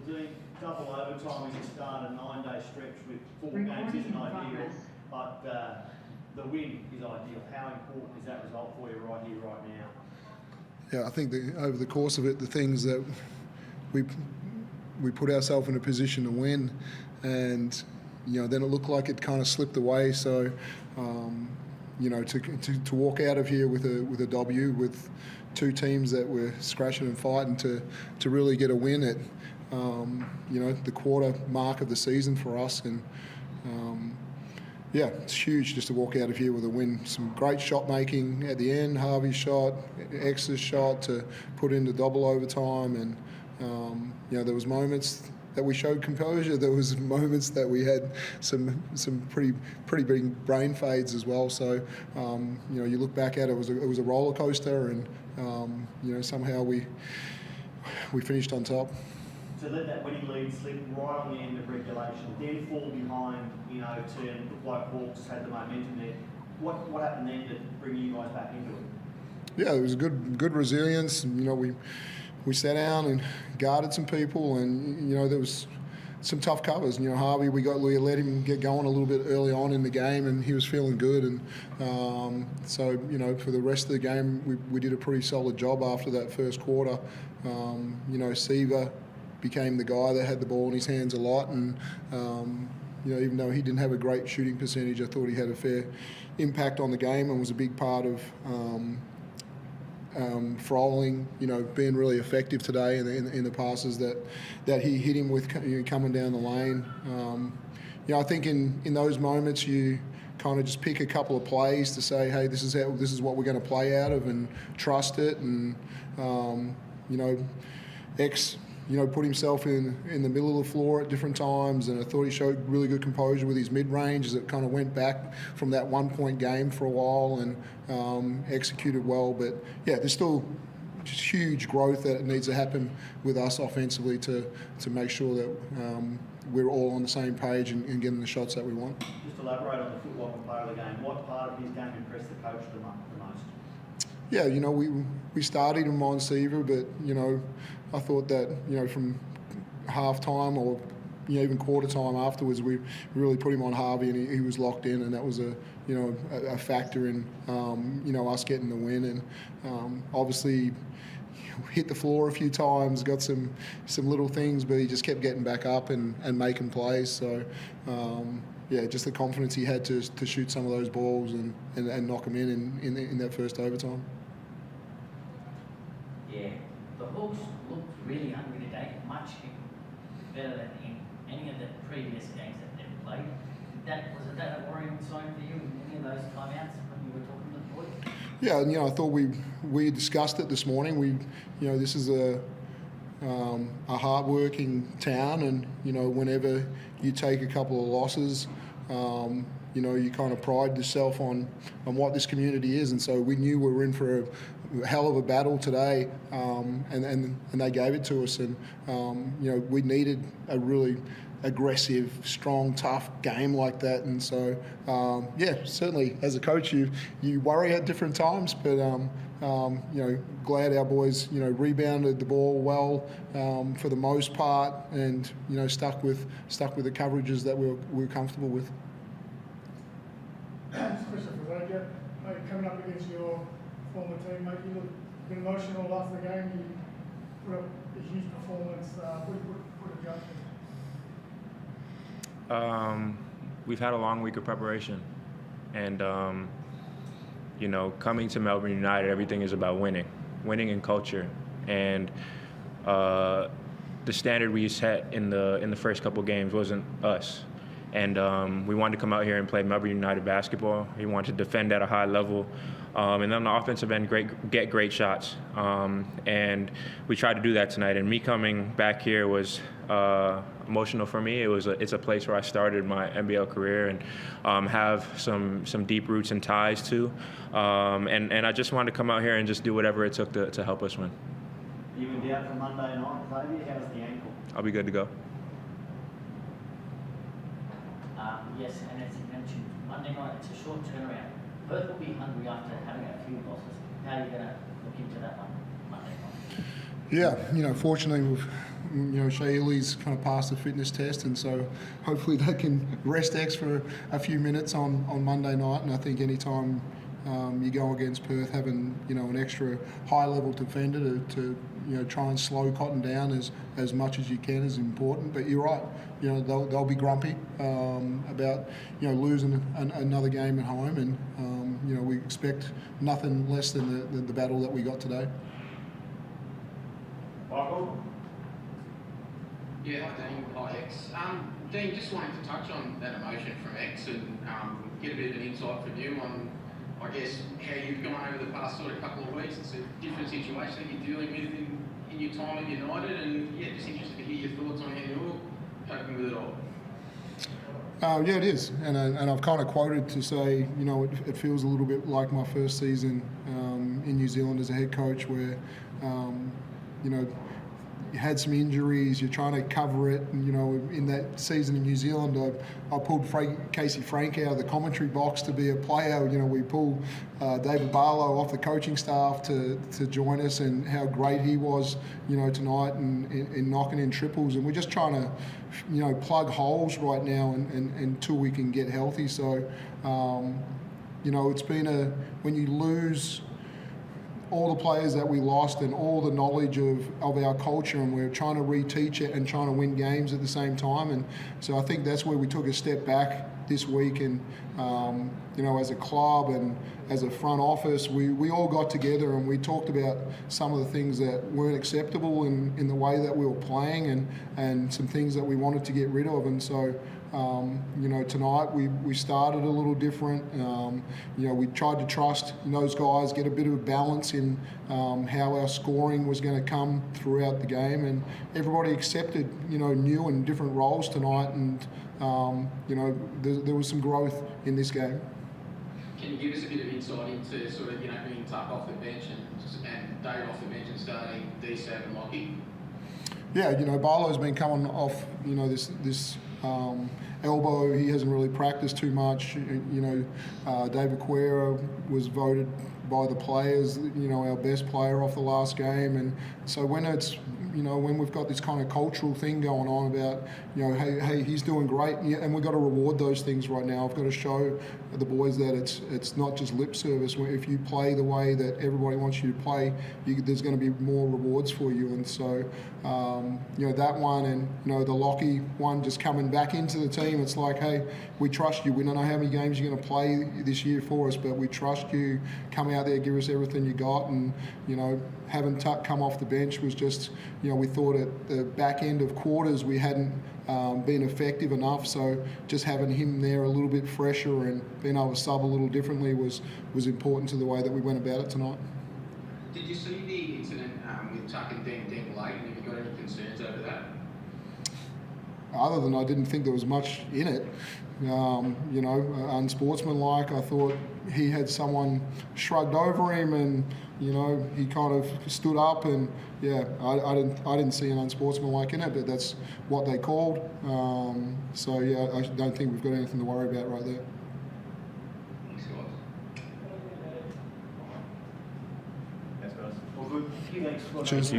doing double overtime as you start a 9-day stretch with 4 games isn't ideal, but the win is ideal. How important is that result for you right here, right now? Yeah, I think over the course of it, the things that we put ourselves in a position to win, and then it looked like it kind of slipped away. So to walk out of here with a W, with 2 teams that were scratching and fighting to really get a win at the quarter mark of the season for us, and it's huge just to walk out of here with a win. Some great shot making at the end, Harvey's shot, X's shot to put into double overtime, and there was moments that we showed composure. There was moments that we had some pretty big brain fades as well. So you look back at it, it was a roller coaster, and somehow we finished on top. To let that winning lead slip right on the end of regulation, then fall behind, to look like Hawks had the momentum there. What happened then to bring you guys back into it? Yeah, it was good resilience. We sat down and guarded some people, and there was some tough covers. Harvey, we let him get going a little bit early on in the game, and he was feeling good. And so for the rest of the game, we did a pretty solid job after that first quarter. Seaver became the guy that had the ball in his hands a lot, and even though he didn't have a great shooting percentage, I thought he had a fair impact on the game and was a big part of Froling, being really effective today in the passes that he hit him with coming down the lane. I think in those moments you kind of just pick a couple of plays to say, hey, this is what we're going to play out of, and trust it. And X put himself in the middle of the floor at different times, and I thought he showed really good composure with his mid-range as it kind of went back from that 1-point game for a while, and executed well. But yeah, there's still just huge growth that needs to happen with us offensively to make sure that we're all on the same page and getting the shots that we want. Just elaborate on the footwork and play of the game. What part of his game impressed the coach the most? Yeah, we started him on Seaver, but I thought that from half time or even quarter time afterwards, we really put him on Harvey, and he was locked in, and that was a factor in us getting the win. And obviously hit the floor a few times, got some little things, but he just kept getting back up and making plays. So just the confidence he had to shoot some of those balls and knock them in that first overtime. Yeah, the Hawks looked really hungry today, much better than in any of the previous games that they've played. Was that a worrying sign for you in any of those timeouts when you were talking to the boys? Yeah, I thought we discussed it this morning. This is a hard-working town, and whenever you take a couple of losses, you kind of pride yourself on what this community is, and so we knew we were in for a hell of a battle today, and they gave it to us, and we needed a really aggressive, strong, tough game like that. And so certainly as a coach you worry at different times, but glad our boys rebounded the ball well for the most part, and stuck with the coverages that we were comfortable with. Christopher, coming up against your former teammate, you look a bit emotional after the game. You put up a huge performance. What a judgment. We've had a long week of preparation, and coming to Melbourne United, everything is about winning in culture, and the standard we set in the first couple games wasn't us. And we wanted to come out here and play Melbourne United basketball. We wanted to defend at a high level, and then on the offensive end, get great shots. And we tried to do that tonight. And me coming back here was emotional for me. It's a place where I started my NBL career and have some deep roots and ties to. And I just wanted to come out here and just do whatever it took to help us win. You will be out for Monday night, Xavier. How's the ankle? I'll be good to go. Yes, and as you mentioned, Monday night, it's a short turnaround. Perth will be hungry after having a few losses. How are you going to look into that one Monday night? Yeah, fortunately Shea Ely's kind of passed the fitness test, and so hopefully they can rest X for a few minutes on Monday night. And I think anytime you go against Perth, having an extra high level defender to try and slow Cotton down as much as you can is important. But you're right, they'll be grumpy about losing another game at home, and we expect nothing less than the battle that we got today. Michael? Yeah, hi Dean. Hi X. Dean, just wanted to touch on that emotion from X and get a bit of an insight from you on, I guess, how you've gone over the past sort of couple of weeks. It's a different situation that you're dealing with in your time at United, and yeah, just interested to hear your thoughts on how you're coping with it all. Yeah, it is, and I've kind of quoted to say, it feels a little bit like my first season in New Zealand as a head coach, where you had some injuries, you're trying to cover it, and in that season in New Zealand, I pulled Casey Frank out of the commentary box to be a player. We pulled David Barlow off the coaching staff to join us, and how great he was, tonight in knocking in triples, and we're just trying to, plug holes right now and until we can get healthy. So, it's been when you lose all the players that we lost and all the knowledge of our culture, and we're trying to reteach it and trying to win games at the same time. And so I think that's where we took a step back this week, and as a club and as a front office, we all got together and we talked about some of the things that weren't acceptable in the way that we were playing, and some things that we wanted to get rid of. And so tonight we started a little different. We tried to trust those guys, get a bit of a balance in how our scoring was going to come throughout the game, and everybody accepted new and different roles tonight, and there was some growth in this game. Can you give us a bit of insight into sort of being Tuck off the bench and Dave off the bench and starting D7 and Lockie? Yeah, Barlow's been coming off this elbow. He hasn't really practiced too much. David Quera was voted by the players, our best player off the last game. And so when it's, when we've got this kind of cultural thing going on about, hey, he's doing great, and we've got to reward those things right now. I've got to show the boys that it's not just lip service. If you play the way that everybody wants you to play, there's going to be more rewards for you. And so, that one, and the Lockie one just coming back into the team, it's like, hey, we trust you. We don't know how many games you're going to play this year for us, but we trust you. Come out there, give us everything you got. And having Tuck come off the bench was just, we thought at the back end of quarters we hadn't been effective enough. So just having him there a little bit fresher and being able to sub a little differently was important to the way that we went about it tonight. Did you see the incident with Tuck and Dan Blake, and have you got any concerns over that? Other than I didn't think there was much in it, unsportsmanlike. I thought he had someone shrugged over him, and he kind of stood up, and I didn't see an unsportsmanlike in it, but that's what they called. So I don't think we've got anything to worry about right there. Thanks, guys. Thanks, guys. All good. Thanks. Cheers.